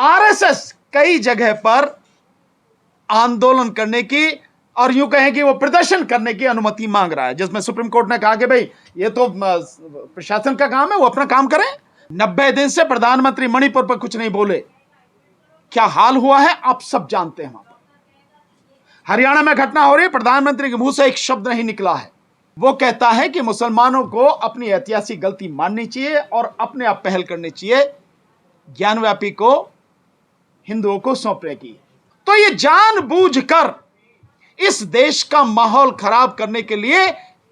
RSS कई जगह पर आंदोलन करने की और यूं कहें कि वो प्रदर्शन करने की अनुमति मांग रहा है, जिसमें सुप्रीम कोर्ट ने कहा कि भाई ये तो प्रशासन का काम है, वो अपना काम करें। 90 दिन से प्रधानमंत्री मणिपुर पर कुछ नहीं बोले। क्या हाल हुआ है आप सब जानते हैं। वहां पर हरियाणा में घटना हो रही है, प्रधानमंत्री के मुंह से एक शब्द नहीं निकला है। वो कहता है कि मुसलमानों को अपनी ऐतिहासिक गलती माननी चाहिए और अपने आप पहल करनी चाहिए, ज्ञानव्यापी को हिंदुओं को सौंपने की। तो ये जानबूझकर इस देश का माहौल खराब करने के लिए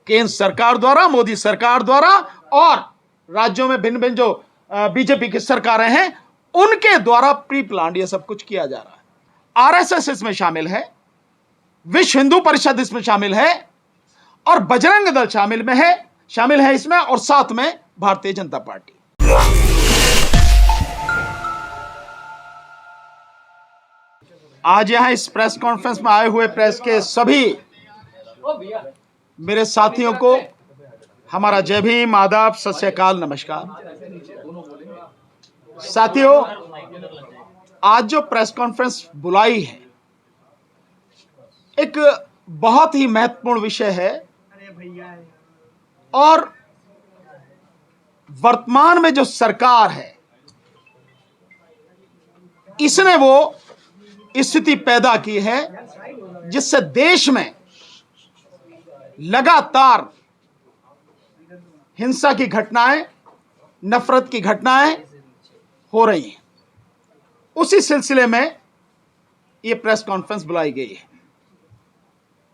केंद्र सरकार द्वारा, मोदी सरकार द्वारा और राज्यों में भिन्न भिन्न जो बीजेपी की सरकारें हैं उनके द्वारा प्री प्लान ये सब कुछ किया जा रहा है। आरएसएस इसमें शामिल है, विश्व हिंदू परिषद इसमें शामिल है और बजरंग दल शामिल है इसमें, और साथ में भारतीय जनता पार्टी। आज यहां इस प्रेस कॉन्फ्रेंस में आए हुए प्रेस के सभी मेरे साथियों को हमारा जय भीम, आदाब, सत श्री अकाल, नमस्कार। साथियों, आज जो प्रेस कॉन्फ्रेंस बुलाई है एक बहुत ही महत्वपूर्ण विषय है और वर्तमान में जो सरकार है इसने वो स्थिति पैदा की है जिससे देश में लगातार हिंसा की घटनाएं, नफरत की घटनाएं हो रही हैं। उसी सिलसिले में यह प्रेस कॉन्फ्रेंस बुलाई गई है।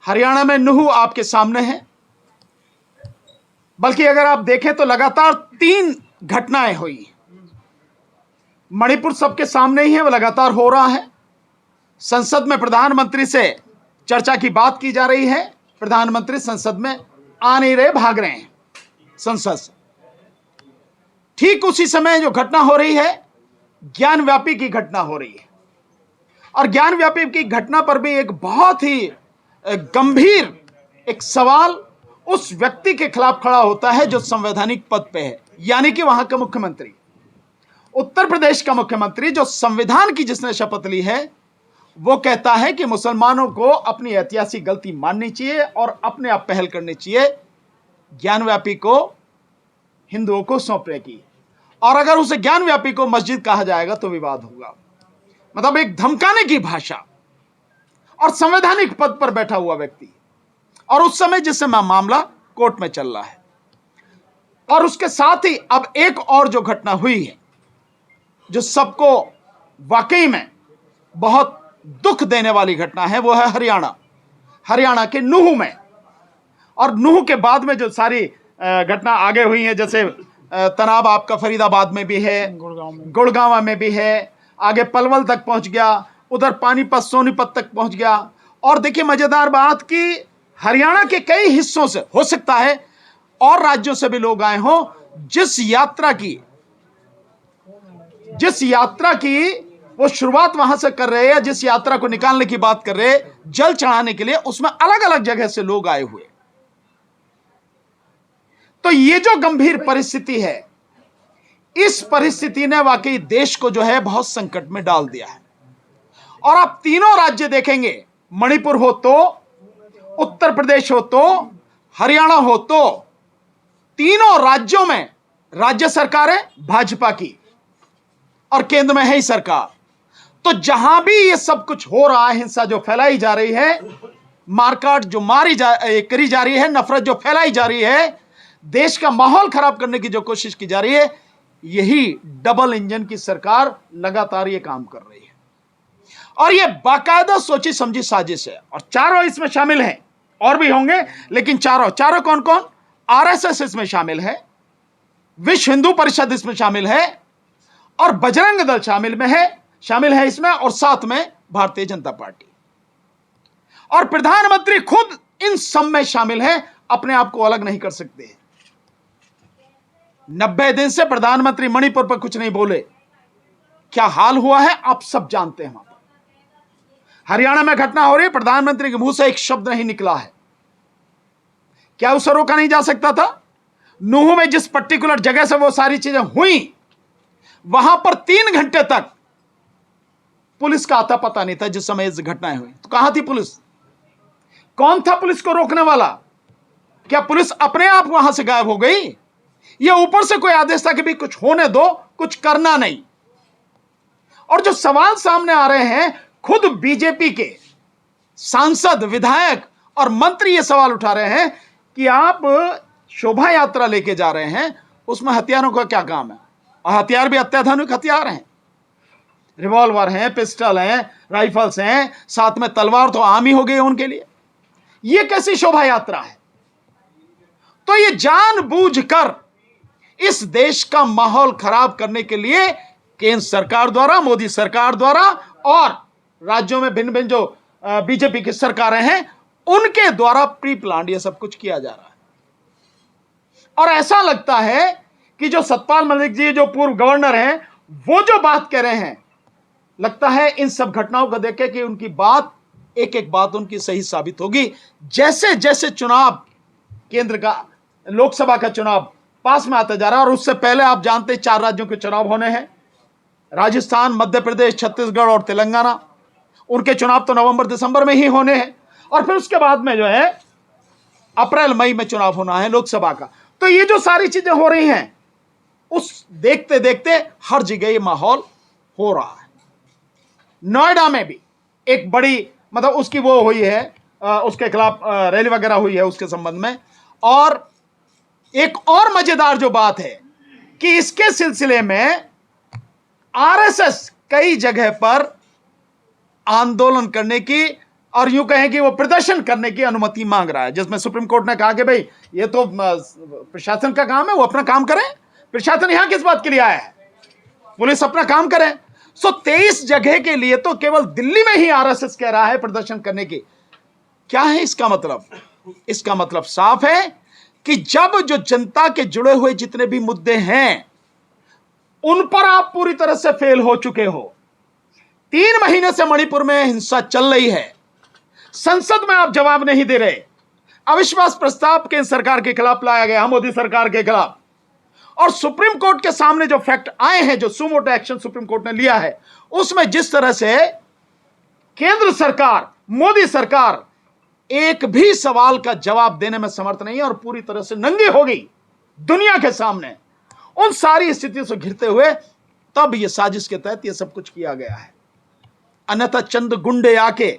हरियाणा में नूह आपके सामने है, बल्कि अगर आप देखें तो लगातार 3 घटनाएं हुई। मणिपुर सबके सामने ही है, वो लगातार हो रहा है। संसद में प्रधानमंत्री से चर्चा की बात की जा रही है, प्रधानमंत्री संसद में आ नहीं रहे, भाग रहे हैं संसद से। ठीक उसी समय जो घटना हो रही है, ज्ञानव्यापी की घटना हो रही है और ज्ञानव्यापी की घटना पर भी एक बहुत ही गंभीर एक सवाल उस व्यक्ति के खिलाफ खड़ा होता है जो संवैधानिक पद पे है, यानी कि वहां का मुख्यमंत्री, उत्तर प्रदेश का मुख्यमंत्री, जो संविधान की जिसने शपथ ली है, वो कहता है कि मुसलमानों को अपनी ऐतिहासिक गलती माननी चाहिए और अपने आप पहल करनी चाहिए, ज्ञानव्यापी को हिंदुओं को सौंपने की। और अगर उसे ज्ञानव्यापी को मस्जिद कहा जाएगा तो विवाद होगा। मतलब एक धमकाने की भाषा, और संवैधानिक पद पर बैठा हुआ व्यक्ति, और उस समय जिस समय मामला कोर्ट में चल रहा है। और उसके साथ ही अब एक और जो घटना हुई है जो सबको वाकई में बहुत दुख देने वाली घटना है, वो है हरियाणा के नूह में। और नूह के बाद में जो सारी घटना आगे हुई है, जैसे तनाव आपका फरीदाबाद में भी है, गुड़गांव में भी है, आगे पलवल तक पहुंच गया, उधर पानीपत सोनीपत तक पहुंच गया। और देखिए मजेदार बात कि हरियाणा के कई हिस्सों से, हो सकता है और राज्यों से भी लोग आए हों, जिस यात्रा की वो शुरुआत वहां से कर रहे हैं, जिस यात्रा को निकालने की बात कर रहे हैं जल चढ़ाने के लिए, उसमें अलग अलग जगह से लोग आए हुए। तो ये जो गंभीर परिस्थिति है, इस परिस्थिति ने वाकई देश को जो है बहुत संकट में डाल दिया है। और आप तीनों राज्य देखेंगे, मणिपुर हो तो, उत्तर प्रदेश हो तो, हरियाणा हो तो, तीनों राज्यों में राज्य सरकारें भाजपा की और केंद्र में है ही सरकार। तो जहां भी ये सब कुछ हो रहा है, हिंसा जो फैलाई जा रही है, मारकाट जो करी जा रही है, नफरत जो फैलाई जा रही है, देश का माहौल खराब करने की जो कोशिश की जा रही है, यही डबल इंजन की सरकार लगातार ये काम कर रही है। और ये बाकायदा सोची समझी साजिश है। और चारों इसमें शामिल हैं, और भी होंगे, लेकिन चारों कौन कौन? आरएसएस इसमें शामिल है, विश्व हिंदू परिषद इसमें शामिल है और बजरंग दल शामिल है इसमें, और साथ में भारतीय जनता पार्टी। और प्रधानमंत्री खुद इन सब में शामिल है, अपने आप को अलग नहीं कर सकते। 90 दिन से प्रधानमंत्री मणिपुर पर कुछ नहीं बोले। क्या हाल हुआ है आप सब जानते हैं। वहां पर हरियाणा में घटना हो रही है, प्रधानमंत्री के मुंह से एक शब्द नहीं निकला है। क्या उसे रोका नहीं जा सकता था? नूह में जिस पर्टिकुलर जगह से वो सारी चीजें हुई, वहां पर 3 घंटे तक पुलिस का आता पता नहीं था जिस समय इस घटनाएं हुई। तो कहां थी पुलिस? कौन था पुलिस को रोकने वाला? क्या पुलिस अपने आप वहां से गायब हो गई? या ऊपर से कोई आदेश था कि भी कुछ होने दो, कुछ करना नहीं? और जो सवाल सामने आ रहे हैं, खुद बीजेपी के सांसद, विधायक और मंत्री ये सवाल उठा रहे हैं कि आप शोभा यात्रा लेके जा रहे हैं, उसमें हथियारों का क्या काम है? और हथियार भी अत्याधुनिक हथियार हैं, रिवॉल्वर हैं, पिस्टल हैं, राइफल्स हैं, साथ में तलवार तो आम ही हो गई उनके लिए। यह कैसी शोभा यात्रा है? तो ये जानबूझकर इस देश का माहौल खराब करने के लिए केंद्र सरकार द्वारा, मोदी सरकार द्वारा और राज्यों में भिन्न भिन्न जो बीजेपी की सरकारें हैं उनके द्वारा प्री प्लान ये सब कुछ किया जा रहा है। और ऐसा लगता है कि जो सतपाल मलिक जी, जो पूर्व गवर्नर हैं, वो जो बात कह रहे हैं, लगता है इन सब घटनाओं को देख के कि उनकी बात, एक एक बात उनकी सही साबित होगी। जैसे जैसे चुनाव, केंद्र का लोकसभा का चुनाव पास में आता जा रहा है, और उससे पहले आप जानते हैं 4 राज्यों के चुनाव होने हैं, राजस्थान, मध्य प्रदेश, छत्तीसगढ़ और तेलंगाना। उनके चुनाव तो नवंबर दिसंबर में ही होने हैं, और फिर उसके बाद में जो है अप्रैल मई में चुनाव होना है लोकसभा का। तो ये जो सारी चीजें हो रही हैं, उस देखते देखते हर जगह ये माहौल हो रहा है। नोएडा में भी एक बड़ी, मतलब उसकी वो हुई है, उसके खिलाफ रैली वगैरह हुई है उसके संबंध में। और एक और मजेदार जो बात है कि इसके सिलसिले में आरएसएस कई जगह पर आंदोलन करने की, और यूं कहें कि वो प्रदर्शन करने की अनुमति मांग रहा है, जिसमें सुप्रीम कोर्ट ने कहा कि भाई ये तो प्रशासन का काम है, वो अपना काम करें। प्रशासन यहां किस बात के लिए आया है? पुलिस अपना काम करे। 23 जगह के लिए तो केवल दिल्ली में ही आरएसएस कह रहा है प्रदर्शन करने की। क्या है इसका मतलब? इसका मतलब साफ है कि जब जो जनता के जुड़े हुए जितने भी मुद्दे हैं उन पर आप पूरी तरह से फेल हो चुके हो। 3 महीने से मणिपुर में हिंसा चल रही है, संसद में आप जवाब नहीं दे रहे, अविश्वास प्रस्ताव केंद्र सरकार के खिलाफ लाया गया, मोदी सरकार के खिलाफ, और सुप्रीम कोर्ट के सामने जो फैक्ट आए हैं, जो सुमोटो एक्शन सुप्रीम कोर्ट ने लिया है, उसमें जिस तरह से केंद्र सरकार, मोदी सरकार एक भी सवाल का जवाब देने में समर्थ नहीं है और पूरी तरह से नंगी हो गई दुनिया के सामने, उन सारी स्थितियों से घिरते हुए तब यह साजिश के तहत यह सब कुछ किया गया है। अन्यथा चंद गुंडे आके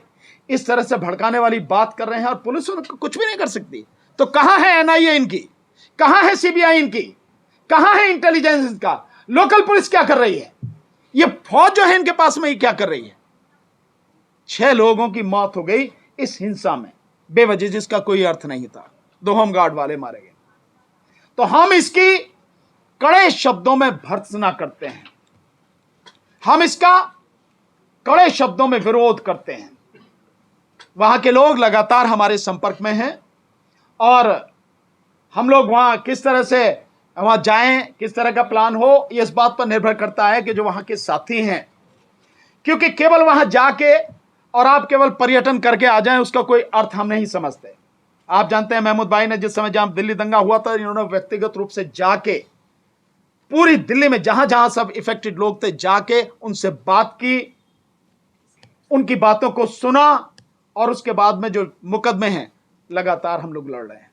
इस तरह से भड़काने वाली बात कर रहे हैं और पुलिस उनको कुछ भी नहीं कर सकती। तो कहां है एनआईए इनकी? कहां है सीबीआई इनकी? कहां है इंटेलिजेंस इनका? लोकल पुलिस क्या कर रही है? ये फौज जो है इनके पास में, ये क्या कर रही है? 6 लोगों की मौत हो गई इस हिंसा में बेवजह, जिसका कोई अर्थ नहीं था। 2 होमगार्ड वाले मारे गए। तो हम इसकी कड़े शब्दों में भर्त्सना करते हैं, हम इसका कड़े शब्दों में विरोध करते हैं। वहां के लोग लगातार हमारे संपर्क में हैं और हम लोग वहां किस तरह से वहां जाएं, किस तरह का प्लान हो, ये इस बात पर निर्भर करता है कि जो वहां के साथी हैं, क्योंकि केवल वहां जाके और आप केवल पर्यटन करके आ जाएं उसका कोई अर्थ हम नहीं समझते। आप जानते हैं महमूद भाई ने जिस समय जहां दिल्ली दंगा हुआ था, इन्होंने व्यक्तिगत रूप से जाके पूरी दिल्ली में जहां जहां सब इफेक्टेड लोग थे जाके उनसे बात की, उनकी बातों को सुना, और उसके बाद में जो मुकदमे हैं लगातार हम लोग लड़ रहे हैं।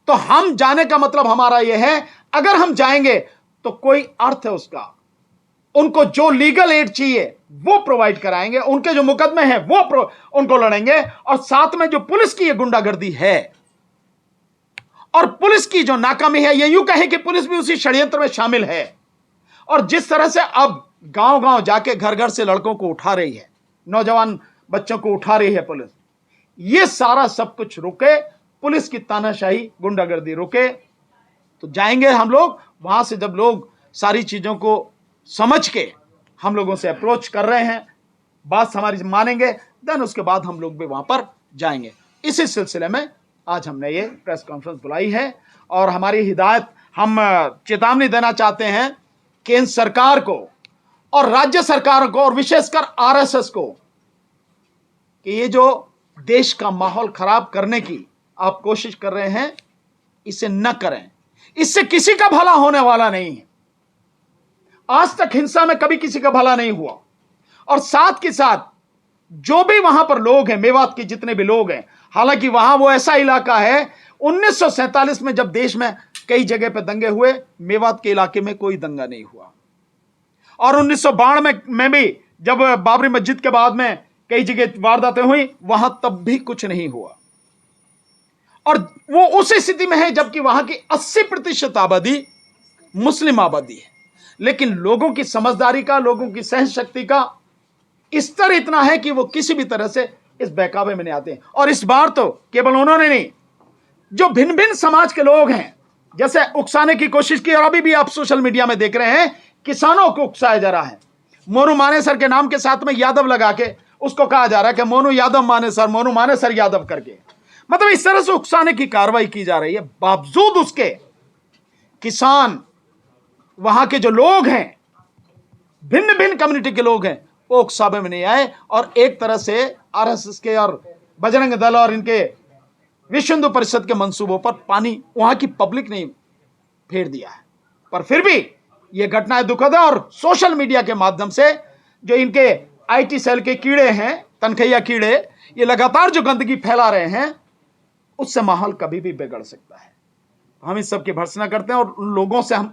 तो हम जाने का मतलब हमारा यह है, अगर हम जाएंगे तो कोई अर्थ है उसका, उनको जो लीगल एड चाहिए वो प्रोवाइड कराएंगे, उनके जो मुकदमे हैं वो उनको लड़ेंगे, और साथ में जो पुलिस की ये गुंडागर्दी है और पुलिस की जो नाकामी है, ये यूं कहें कि पुलिस भी उसी षड्यंत्र में शामिल है। और जिस तरह से अब गांव गांव जाके घर घर से लड़कों को उठा रही है, नौजवान बच्चों को उठा रही है पुलिस, ये सारा सब कुछ रुके, पुलिस की तानाशाही, गुंडागर्दी रुके, तो जाएंगे हम लोग वहां से। जब लोग सारी चीजों को समझ के हम लोगों से अप्रोच कर रहे हैं, बात हमारी मानेंगे, देन उसके बाद हम लोग भी वहां पर जाएंगे। इसी सिलसिले में आज हमने ये प्रेस कॉन्फ्रेंस बुलाई है और हमारी हिदायत, हम चेतावनी देना चाहते हैं केंद्र सरकार को और राज्य सरकार को और विशेषकर आरएसएस को कि ये जो देश का माहौल खराब करने की आप कोशिश कर रहे हैं, इसे न करें। इससे किसी का भला होने वाला नहीं है। आज तक हिंसा में कभी किसी का भला नहीं हुआ। और साथ के साथ जो भी वहां पर लोग हैं, मेवात के जितने भी लोग हैं, हालांकि वहां वो ऐसा इलाका है, 1947 में जब देश में कई जगह पे दंगे हुए, मेवात के इलाके में कोई दंगा नहीं हुआ। और 1992 में भी जब बाबरी मस्जिद के बाद में कई जगह वारदातें हुई, वहां तब भी कुछ नहीं हुआ। और वो उस स्थिति में है जबकि वहां की 80% आबादी मुस्लिम आबादी है, लेकिन लोगों की समझदारी का, लोगों की सहन शक्ति का स्तर इतना है कि वो किसी भी तरह से इस बहकावे में नहीं आते। और इस बार तो केवल उन्होंने नहीं, जो भिन्न भिन्न समाज के लोग हैं, जैसे उकसाने की कोशिश की, और अभी भी आप सोशल मीडिया में देख रहे हैं, किसानों को उकसाया जा रहा है। मोनू मानेसर के नाम के साथ में यादव लगा के उसको कहा जा रहा है कि मोनू यादव मानेसर, मोनू मानेसर यादव करके, मतलब इस तरह से उकसाने की कार्रवाई की जा रही है। बावजूद उसके किसान, वहां के जो लोग हैं, भिन्न भिन्न कम्युनिटी के लोग हैं, वो उकसावे में नहीं आए। और एक तरह से आरएसएस के और बजरंग दल और इनके विश्व हिंदू परिषद के मंसूबों पर पानी वहां की पब्लिक ने फेर दिया है। पर फिर भी ये घटनाएं दुखद है, और सोशल मीडिया के माध्यम से जो इनके आईटी सेल के कीड़े हैं, तनखैया कीड़े, ये लगातार जो गंदगी फैला रहे हैं, उससे माहौल कभी भी बिगड़ सकता है। हम इस सब की भर्त्सना करते हैं और उन लोगों से हम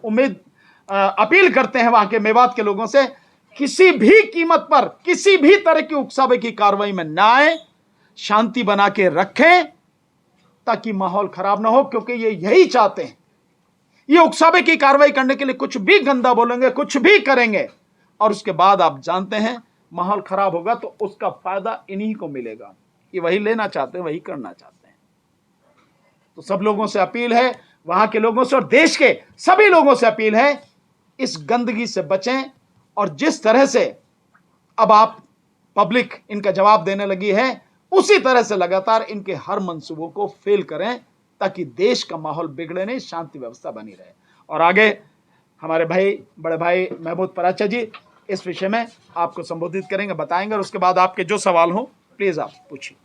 अपील करते हैं, वहां के मेवात के लोगों से, किसी भी कीमत पर किसी भी तरह की उकसावे की कार्रवाई में ना आए, शांति बना के रखें ताकि माहौल खराब ना हो। क्योंकि ये यही चाहते हैं, ये उकसावे की कार्रवाई करने के लिए कुछ भी गंदा बोलेंगे, कुछ भी करेंगे, और उसके बाद आप जानते हैं माहौल खराब होगा तो उसका फायदा इन्हीं को मिलेगा। ये वही लेना चाहते हैं, वही करना चाहते हैं। तो सब लोगों से अपील है, वहां के लोगों से और देश के सभी लोगों से अपील है, इस गंदगी से बचें। और जिस तरह से अब आप पब्लिक इनका जवाब देने लगी है, उसी तरह से लगातार इनके हर मंसूबों को फेल करें ताकि देश का माहौल बिगड़े नहीं, शांति व्यवस्था बनी रहे। और आगे हमारे भाई, बड़े भाई महमूद पराचा जी इस विषय में आपको संबोधित करेंगे, बताएंगे, और उसके बाद आपके जो सवाल हो प्लीज आप पूछिए।